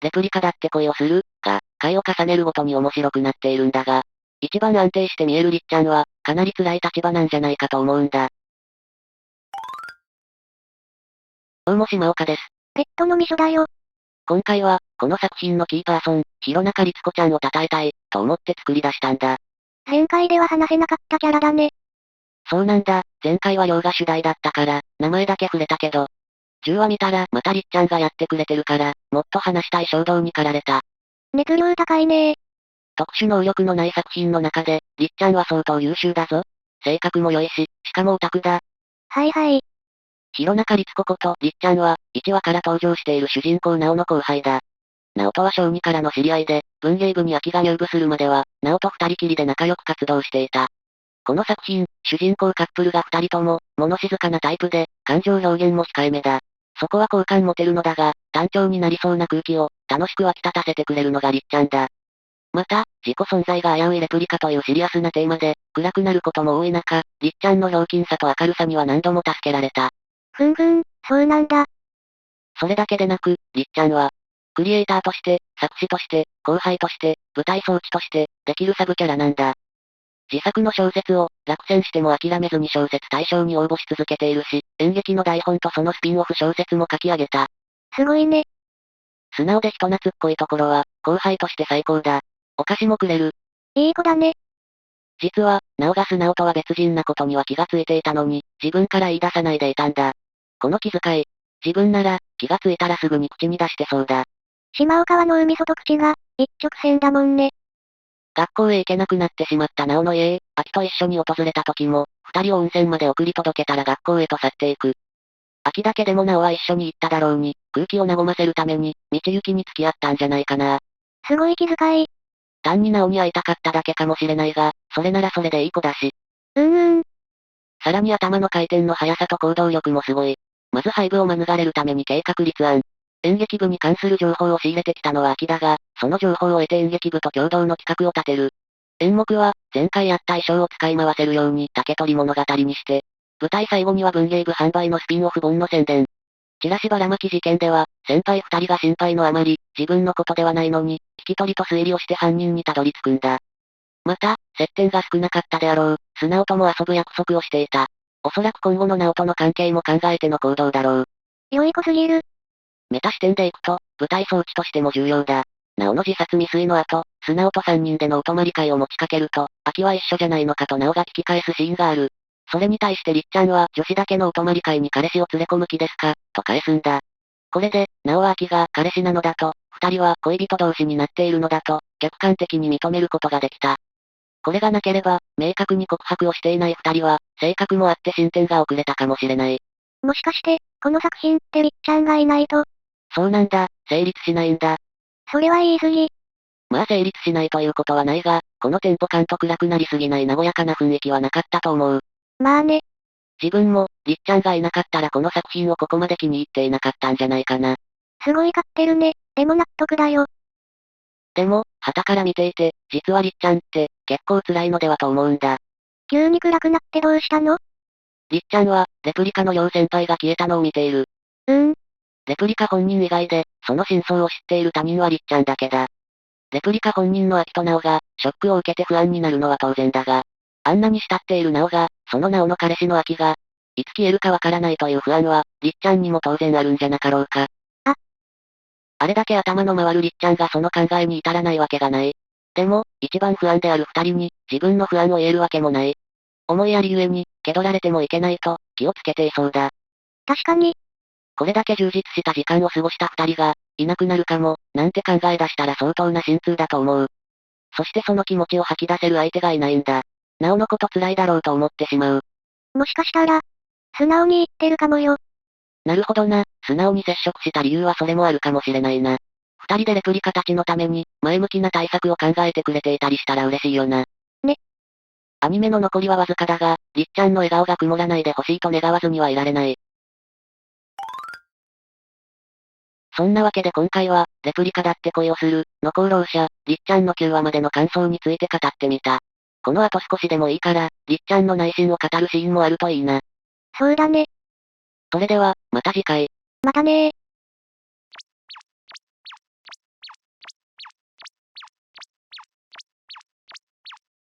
レプリカだって恋をする、が、回を重ねるごとに面白くなっているんだが、一番安定して見えるりっちゃんは、かなり辛い立場なんじゃないかと思うんだ。どうも島岡です。ペットの味噌だよ。今回は、この作品のキーパーソン、弘中律子ちゃんを称えたい、と思って作り出したんだ。前回では話せなかったキャラだね。そうなんだ、前回は亮が主題だったから、名前だけ触れたけど、10話見たら、またりっちゃんがやってくれてるから、もっと話したい衝動に駆られた。熱量高いね。特殊能力のない作品の中で、りっちゃんは相当優秀だぞ。性格も良いし、しかもオタクだ。はいはい。弘中律子ことりっちゃんは、1話から登場している主人公直の後輩だ。直人は小2からの知り合いで、文芸部に秋が入部するまでは、直と二人きりで仲良く活動していた。この作品、主人公カップルが二人とも、物静かなタイプで、感情表現も控えめだ。そこは好感持てるのだが、単調になりそうな空気を、楽しく湧き立たせてくれるのがりっちゃんだ。また、自己存在が危ういレプリカというシリアスなテーマで、暗くなることも多い中、りっちゃんのひょうきんさと明るさには何度も助けられた。ふんふん、そうなんだ。それだけでなく、りっちゃんは、クリエイターとして、作詞として、後輩として、舞台装置として、できるサブキャラなんだ。自作の小説を、落選しても諦めずに小説大賞に応募し続けているし、演劇の台本とそのスピンオフ小説も書き上げた。すごいね。素直で人懐っこいところは、後輩として最高だ。お菓子もくれる。いい子だね。実は、なおが素直とは別人なことには気がついていたのに、自分から言い出さないでいたんだ。この気遣い、自分なら、気がついたらすぐに口に出してそうだ。島岡は脳みそと口が、一直線だもんね。学校へ行けなくなってしまった直の家へ、秋と一緒に訪れた時も、二人を温泉まで送り届けたら学校へと去っていく。秋だけでも直は一緒に行っただろうに、空気を和ませるために、道行きに付き合ったんじゃないかな。すごい気遣い。単に直に会いたかっただけかもしれないが、それならそれでいい子だし。うん。さらに頭の回転の速さと行動力もすごい。まず廃部を免れるために計画立案。演劇部に関する情報を仕入れてきたのは秋だが、その情報を得て演劇部と共同の企画を立てる。演目は、前回やった衣装を使い回せるように竹取物語にして、舞台最後には文芸部販売のスピンオフ本の宣伝。チラシばらまき事件では、先輩二人が心配のあまり、自分のことではないのに、聞き取りと推理をして犯人にたどり着くんだ。また、接点が少なかったであろう、素直とも遊ぶ約束をしていた。おそらく今後の直との関係も考えての行動だろう。良い子すぎる。メタ視点でいくと、舞台装置としても重要だ。直の自殺未遂の後、素直と三人でのお泊まり会を持ちかけると、秋は一緒じゃないのかと直が聞き返すシーンがある。それに対してりっちゃんは女子だけのお泊まり会に彼氏を連れ込む気ですかと返すんだ。これで、直は秋が彼氏なのだと、二人は恋人同士になっているのだと、客観的に認めることができた。これがなければ、明確に告白をしていない二人は、性格もあって進展が遅れたかもしれない。もしかして、この作品ってりっちゃんがいないと。そうなんだ、成立しないんだ。それは言い過ぎ。まあ成立しないということはないが、このテンポ感と暗くなりすぎない和やかな雰囲気はなかったと思う。まあね。自分も、りっちゃんがいなかったらこの作品をここまで気に入っていなかったんじゃないかな。すごい買ってるね。でも納得だよ。でも、旗から見ていて、実はりっちゃんって、結構辛いのではと思うんだ。急に暗くなってどうしたの？りっちゃんは、レプリカの両先輩が消えたのを見ている。レプリカ本人以外で、その真相を知っている他人はりっちゃんだけだ。レプリカ本人の秋と直が、ショックを受けて不安になるのは当然だが、あんなに慕っている直が、その直の彼氏の秋が、いつ消えるかわからないという不安は、りっちゃんにも当然あるんじゃなかろうか。あ、あれだけ頭の回るりっちゃんがその考えに至らないわけがない。でも、一番不安である二人に、自分の不安を言えるわけもない。思いやりゆえに、気取られてもいけないと、気をつけていそうだ。確かに。これだけ充実した時間を過ごした二人が、いなくなるかも、なんて考え出したら相当な心痛だと思う。そしてその気持ちを吐き出せる相手がいないんだ。なおのこと辛いだろうと思ってしまう。もしかしたら、素直に言ってるかもよ。なるほどな、素直に接触した理由はそれもあるかもしれないな。二人でレプリカたちのために、前向きな対策を考えてくれていたりしたら嬉しいよな。ね。アニメの残りはわずかだが、りっちゃんの笑顔が曇らないでほしいと願わずにはいられない。そんなわけで今回は、レプリカだって恋をする、の功労者、りっちゃんの9話までの感想について語ってみた。この後少しでもいいから、りっちゃんの内心を語るシーンもあるといいな。そうだね。それでは、また次回。またねー。